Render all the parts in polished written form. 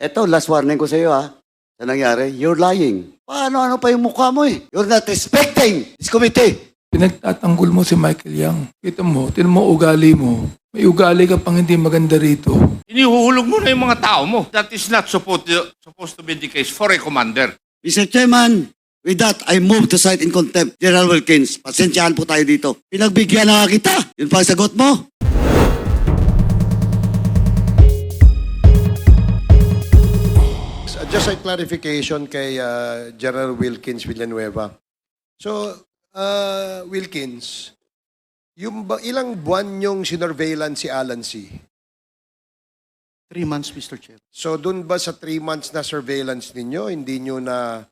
Eto, last warning ko sa iyo sa nangyari, you're lying. Paano pa yung mukha mo eh? You're not respecting this committee. Pinagtatanggol mo si Michael Yang. Tinan mo ugali mo. May ugali ka pang hindi maganda rito. Inihuhulog mo na yung mga tao mo. That is not supposed to be the case for a commander. Mr. Chairman, with that, I move to cite in contempt General Wilkins. Pasensyahan po tayo dito. Pinagbigyan na kita. Yun pa ang sagot mo. Just a clarification kay General Wilkins Villanueva. So, Wilkins, ilang buwan yung sinorveillance si Alan C? 3 months, Mr. Chair. So, dun ba sa 3 months na surveillance ninyo, hindi nyo na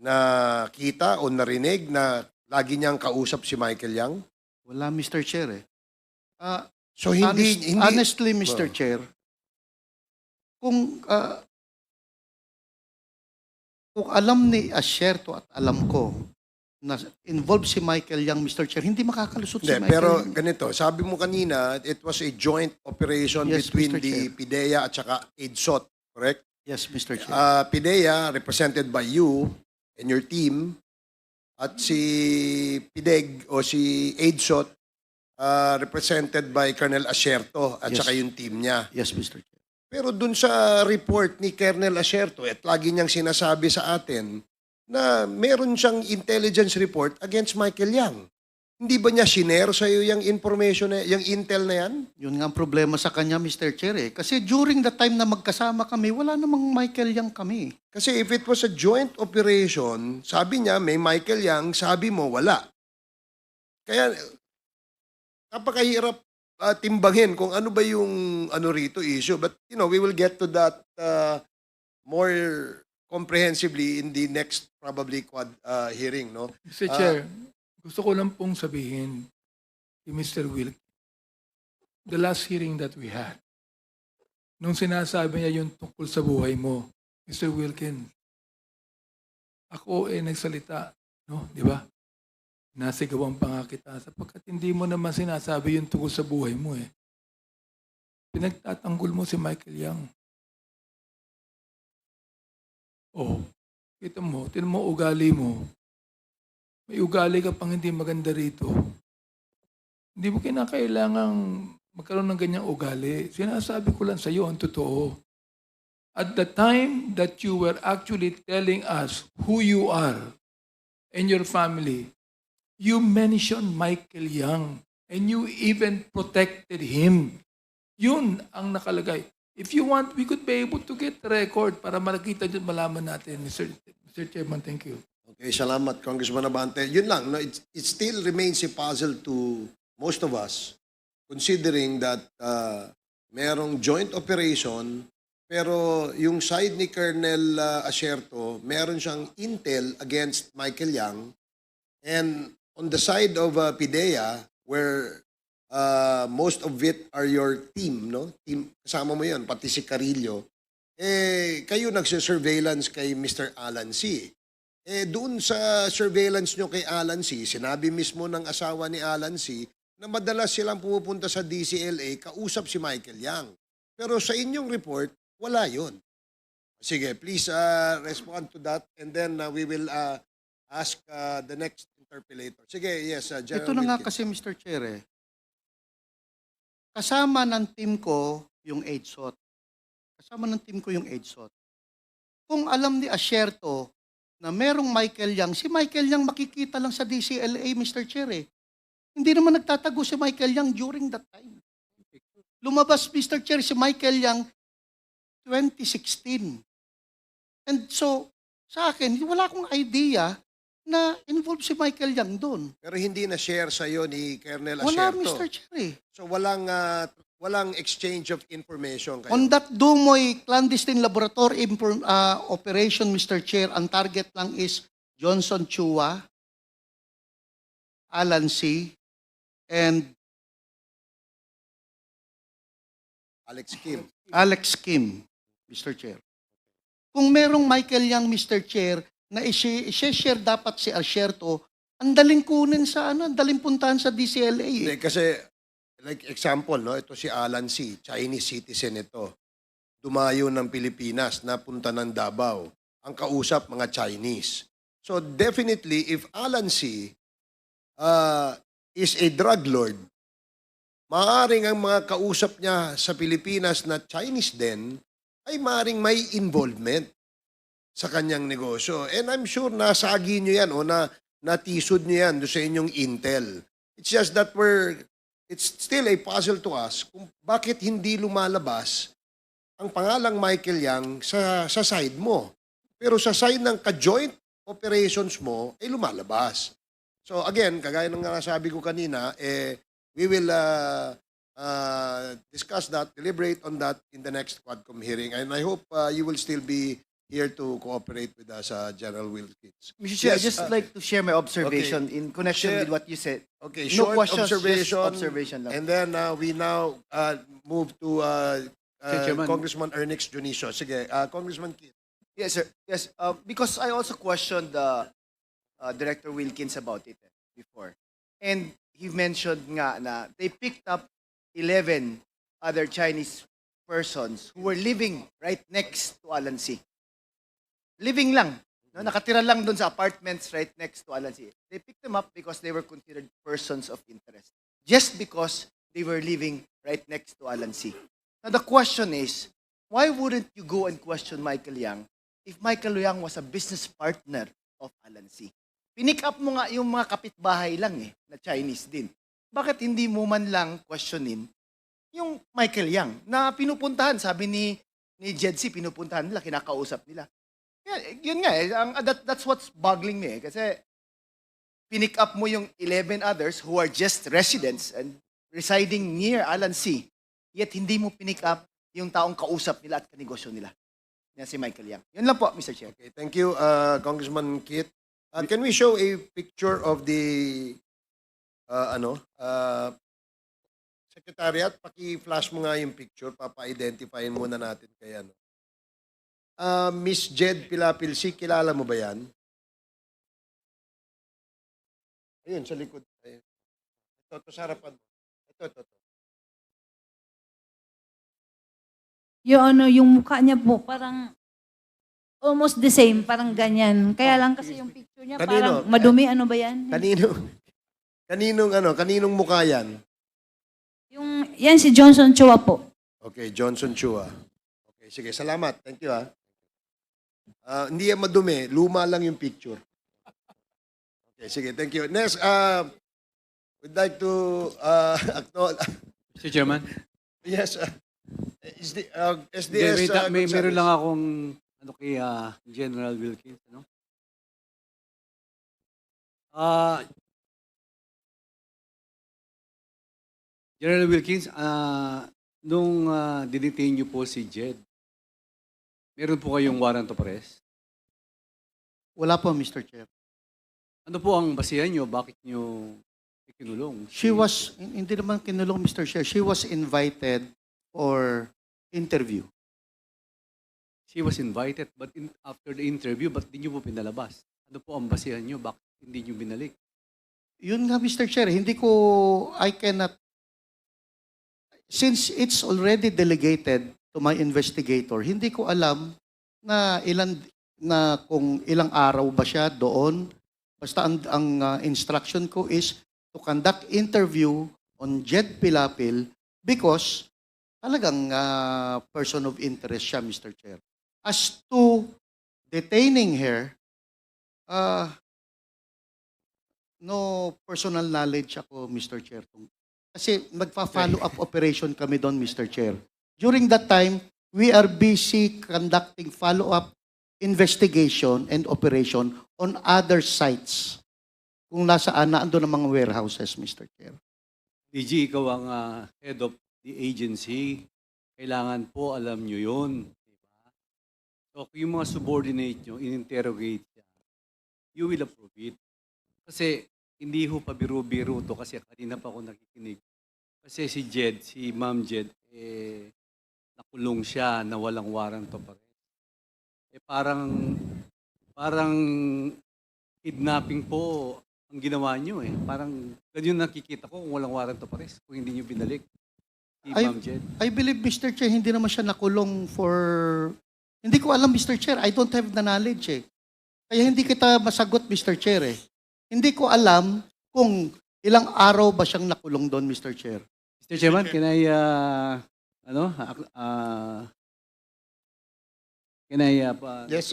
nakita o narinig na lagi niyang kausap si Michael Yang? Wala, Mr. Chair eh. So, hindi... Honestly, Mr. Chair, kung alam ni Asierto at alam ko na involved si Michael Yang, Mr. Chair, hindi makakalusot si Hindi, Michael pero Yang. ganito, sabi mo kanina, it was a joint operation Yes, between Mr. the Chair. PIDEA at saka AIDSOT, correct? Yes, Mr. Chair. PIDEA, represented by you and your team, at si PIDEG o si AIDSOT, represented by Colonel Asierto at Yes. saka yung team niya. Yes, Mr. Chair. Pero dun sa report ni Colonel Asierto, at lagi niyang sinasabi sa atin na meron siyang intelligence report against Michael Yang. Hindi ba niya shinare sa iyo yung information, yung intel na yan? Yun nga ang problema sa kanya, Mr. Chair eh. Kasi during the time na magkasama kami, wala namang Michael Yang kami. Kasi if it was a joint operation, sabi niya may Michael Yang, sabi mo wala. Kaya napakahirap timbangin kung ano ba yung rito issue. But we will get to that more comprehensively in the next probably quad hearing, no? Mr. Chair, gusto ko lang pong sabihin kay Mr. Wilkins, the last hearing that we had, nung sinasabi niya yung tungkol sa buhay mo, Mr. Wilkins, ako nagsalita, no? Di ba? Nasigawan pa nga kita sapagkat hindi mo naman sinasabi yung tungkol sa buhay mo eh. Pinagtatanggol mo si Michael Yang. Oh, tinan mo ugali mo. May ugali ka pang hindi maganda rito. Hindi mo kinakailangang magkaroon ng ganyang ugali. Sinasabi ko lang sa iyo ang totoo. At the time that you were actually telling us who you are and your family, you mentioned Michael Yang and you even protected him. Yun ang nakalagay. If you want, we could be able to get the record para makita dyan, malaman natin. Mr. Chairman, thank you. Okay, salamat, Congressman Abante. Yun lang, no? It still remains a puzzle to most of us, considering that merong joint operation, pero yung side ni Colonel Asierto, meron siyang intel against Michael Yang, and on the side of PIDEA, where most of it are your team, no? Team, kasama mo yan, pati si Carillo. Kayo nagsisurveillance kay Mr. Alan C. Doon sa surveillance nyo kay Alan C, sinabi mismo ng asawa ni Alan C na madalas silang pumupunta sa DCLA, kausap si Michael Yang. Pero sa inyong report, wala yun. Sige, please respond to that and then we will ask the next interpellator. Sige, yes, General Ito na nga Wilkins. kasi, Mr. Chair eh. Kasama ng team ko yung AIDSOT. Kung alam ni Asierto na merong Michael Yang, si Michael Yang makikita lang sa DCLA, Mr. Chair eh. Hindi naman nagtatago si Michael Yang during that time. Lumabas, Mr. Chair, si Michael Yang 2016. And so, sa akin, wala akong idea na involved si Michael Yang doon. Pero hindi na share sa iyo ni Colonel Wala, Asierto. Mr. Chair eh. So walang exchange of information kayo. On that Dumoy clandestine laboratory operation, Mr. Chair, ang target lang is Johnson Chua, Alan C., and Alex Kim. Mr. Chair. Kung merong Michael Yang, Mr. Chair, na i-share dapat si Asierto, ang daling kunin sa ang daling puntahan sa DCLA. Hindi, kasi like example, no, ito si Alan C, Chinese citizen ito. dumayo ng Pilipinas, napunta ng Davao. Ang kausap, mga Chinese. So definitely, if Alan C. Is a drug lord, maaaring ang mga kausap niya sa Pilipinas na Chinese din, ay maaaring may involvement sa kanyang negosyo. And I'm sure nasagi nyo yan o natisod nyo yan doon sa inyong intel. It's just that it's still a puzzle to us kung bakit hindi lumalabas ang pangalang Michael Yang sa side mo. Pero sa side ng ka-joint operations mo, ay lumalabas. So again, kagaya ng nasabi ko kanina, we will discuss that, deliberate on that in the next Quadcom hearing. And I hope you will still be here to cooperate with us, General Wilkins. Mr. Chair, Yes, I'd just like to share my observation in connection Chair- with what you said. Okay, No short questions, just observation. observation lang. And then we now move to Mr. Chairman. Congressman Ernix Junicio. Sige, Congressman Kit. Yes, sir. Yes, because I also questioned Director Wilkins about it before. And he mentioned nga na they picked up 11 other Chinese persons who were living right next to Alan C. Living lang. No? Nakatira lang doon sa apartments right next to Alan C. They picked them up because they were considered persons of interest. Just because they were living right next to Alan C. Now the question is, why wouldn't you go and question Michael Yang if Michael Yang was a business partner of Alan C? Pinick up mo nga yung mga kapitbahay lang na Chinese din. Bakit hindi mo man lang questionin yung Michael Yang na pinupuntahan, sabi ni Jed C, pinupuntahan nila, kinakausap nila. Yun nga that's what's boggling me kasi pinick up mo yung 11 others who are just residents and residing near Alan C, yet hindi mo pinick up yung taong kausap nila at kanegosyo nila. Yan si Michael Yang. Yun lang po, Mr. Chair. Okay, thank you, Congressman Kit. Can we show a picture of the Secretariat? Paki-flash mo nga yung picture, papa-identifyin muna natin kay ano. Miss Jed Pilapilsi, kilala mo ba yan? Ayun, sa likod. Ayun. Ito, sa harapan mo. Ito. Yung mukha niya po, parang almost the same, parang ganyan. Kaya lang kasi yung picture niya, Kanino? parang madumi, ano ba yan? Kaninong mukha yan? Yan si Johnson Chua po. Okay, Johnson Chua. Okay, sige, salamat. Thank you, hindi yan madumi, luma lang yung picture. Okay, sige, thank you. Next, we'd like to acknowledge, Mr. Chairman, yes, is the SDS, meron lang akong kay General Wilkins. General Wilkins, nung dinetain niyo po si Jed, meron po kayong warrant of arrest? Wala po, Mr. Chair. Ano po ang basihan niyo? Bakit niyo ikinulong? Hindi naman kinulong, Mr. Chair. She was invited for interview. She was invited, but after the interview, ba't di niyo po pinalabas? Ano po ang basihan niyo? Bakit hindi niyo binalik? Yun nga, Mr. Chair, I cannot, since it's already delegated to my investigator, hindi ko alam kung ilang araw ba siya doon. Basta ang instruction ko is to conduct interview on Jed Pilapil because talagang person of interest siya, Mr. Chair. As to detaining her, no personal knowledge ako, Mr. Chair. Kasi nagpa-follow up operation kami doon, Mr. Chair. During that time, we are busy conducting follow-up investigation and operation on other sites. Kung nasaan na ando ng mga warehouses, Mr. Chair. DG, ikaw ang head of the agency. Kailangan po alam nyo yun. Diba? So, kung yung mga subordinate nyo, in-interrogate siya, you will approve it. Kasi, hindi ho pa biro-biro to kasi kanina pa ako nakikinig. Kasi si Jed, si Ma'am Jed, nakulong siya na walang warrant of arrest. Parang kidnapping po ang ginawa nyo . Parang ganyan nakikita ko kung walang warrant of arrest, kung hindi nyo binalik. si Ma'am Jed. I believe, Mr. Chair, hindi naman siya nakulong for... Hindi ko alam, Mr. Chair. I don't have the knowledge eh. Kaya hindi kita masagot, Mr. Chair eh. Hindi ko alam kung ilang araw ba siyang nakulong doon, Mr. Chair. Mr. Chairman, can I, Yes,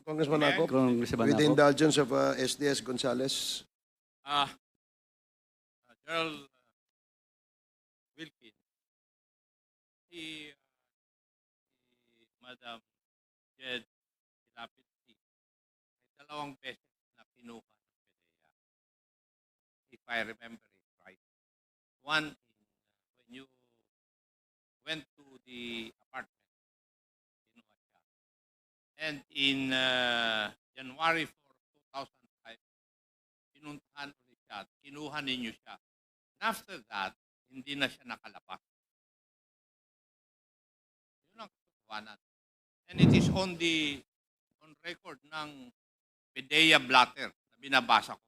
Congressman Akop, Congressman with the Akop. indulgence of SDS Gonzales. Gerald Wilkins, si Madam Jed Lapid, may dalawang beses na pinuha ng PDEA. If I remember it right. One, when you went to the apartment, pinuha siya. And in January 4, 2005, pinuntahan ulit siya at kinuha ninyo siya. And after that, hindi na siya nakalabas. Yun ang katotohanan. And it is on record ng PDEA blatter na binabasa ko.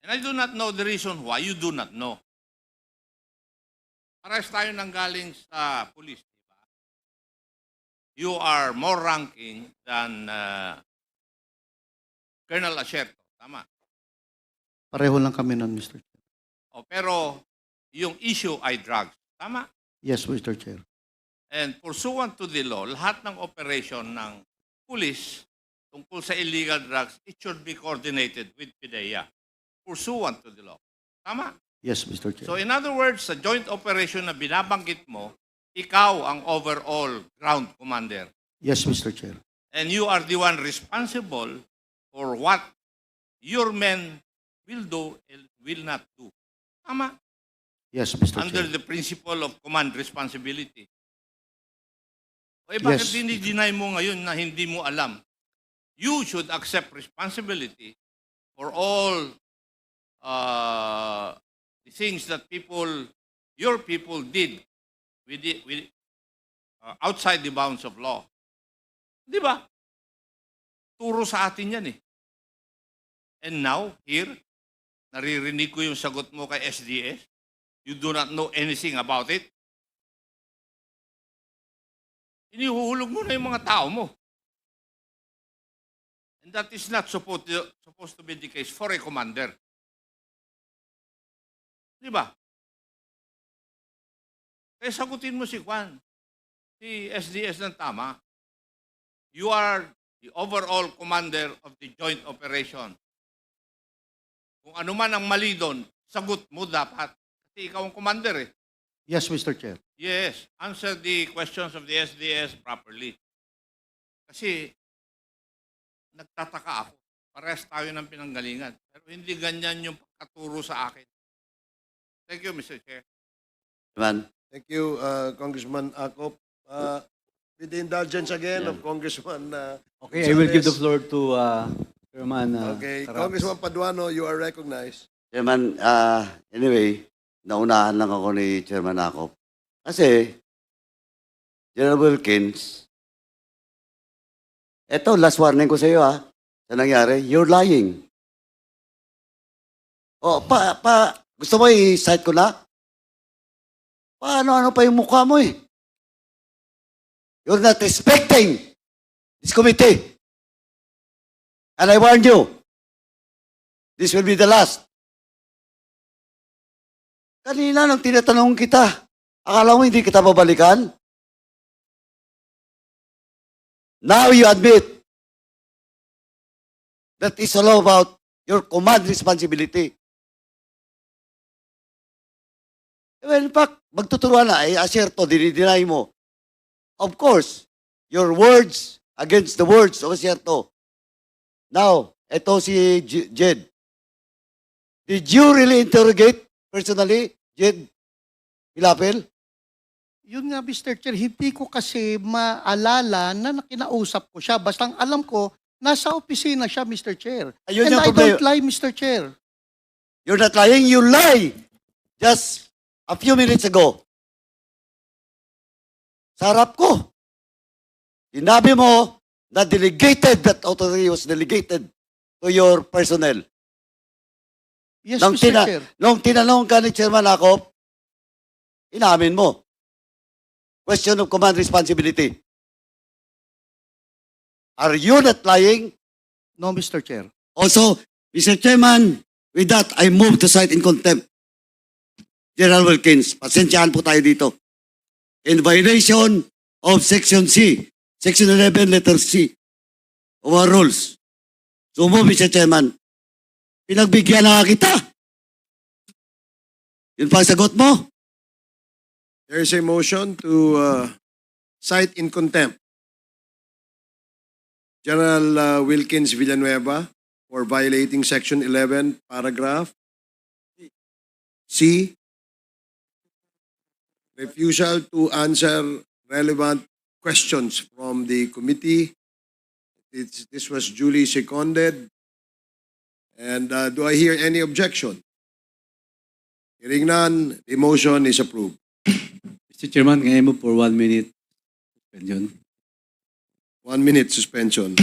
And I do not know the reason why. You do not know. Parehas tayo nanggaling sa police, di ba? You are more ranking than Colonel Asierto. Tama. Pareho lang kami nun, Mr. Chair. Pero yung issue ay drugs. Tama? Yes, Mr. Chair. And pursuant to the law, lahat ng operation ng police tungkol sa illegal drugs, it should be coordinated with PDEA. Pursuant to the law. Tama? Yes, Mr. Chair. So in other words, sa joint operation na binabanggit mo, ikaw ang overall ground commander. Yes, Mr. Chair. And you are the one responsible for what your men will do and will not do. Tama? Yes, Mr. Under Chair. the principle of command responsibility. Bakit Yes. dinideny mo ngayon na hindi mo alam? You should accept responsibility for all the things that your people did outside the bounds of law. Di ba? Turo sa atin yan eh. And now, here, naririnig ko yung sagot mo kay SDS. You do not know anything about it. Inihuhulog mo na yung mga tao mo. And that is not supposed to be the case for a commander. Di ba? Kaya sagutin mo si Juan, si SDS ng tama. You are the overall commander of the joint operation. Kung ano man ang mali doon, sagot mo dapat. Kasi ikaw ang commander eh. Yes, Mr. Chair. Yes, answer the questions of the SDS properly. Kasi nagtataka ako. Parehas tayo ng pinanggalingan. Pero hindi ganyan yung pagkaturo sa akin. Thank you, Mr. Chair. Man, Thank you, Congressman Akop. With the indulgence again of Congressman Okay, I will give the Gonzales. floor to Chairman Okay, Caraps. Congressman Paduano, you are recognized. Chairman, anyway, naunahan lang ako ni Chairman Akop. Kasi, General Wilkins, eto, last warning ko sa iyo sa nangyari, you're lying. Gusto mo i-cite ko na? Paano pa yung mukha mo eh? You're not respecting this committee. And I warn you, this will be the last. Kanina nang tinatanong kita, akala mo hindi kita babalikan? Now you admit that it's all about your command responsibility. Well, in fact, magtuturuan na, Asierto, dinideny mo. Of course, your words against the words of Asierto. Now, eto si Jed. Did you really interrogate personally, Jed Pilapil? Yun nga, Mr. Chair, hindi ko kasi maalala na kinausap ko siya. Basta ang alam ko, nasa opisina siya, Mr. Chair. Ayun And yung I problema. don't lie, Mr. Chair. You're not lying, you lie. Just a few minutes ago. Sa harap ko. Sinabi mo na that authority was delegated to your personnel. Yes, Nung Mr. Chair. Nung tinanong ka ni Chairman Akop, Inamin mo. Question of command responsibility. Are you not lying? No, Mr. Chair. Also, Mr. Chairman, with that, I move to cite in contempt. General Wilkins, pasensyahan po tayo dito. In violation of Section C, Section 11, letter C, of our rules. So mo, Mr. Chairman, pinagbigyan na kita. Yun pa ang sagot mo? There is a motion to cite in contempt General Wilkins Villanueva for violating Section 11, paragraph C, refusal to answer relevant questions from the committee. This was duly seconded. And do I hear any objection? Hearing none, the motion is approved. Mr. Chairman, can I move for 1 minute suspension? 1 minute suspension.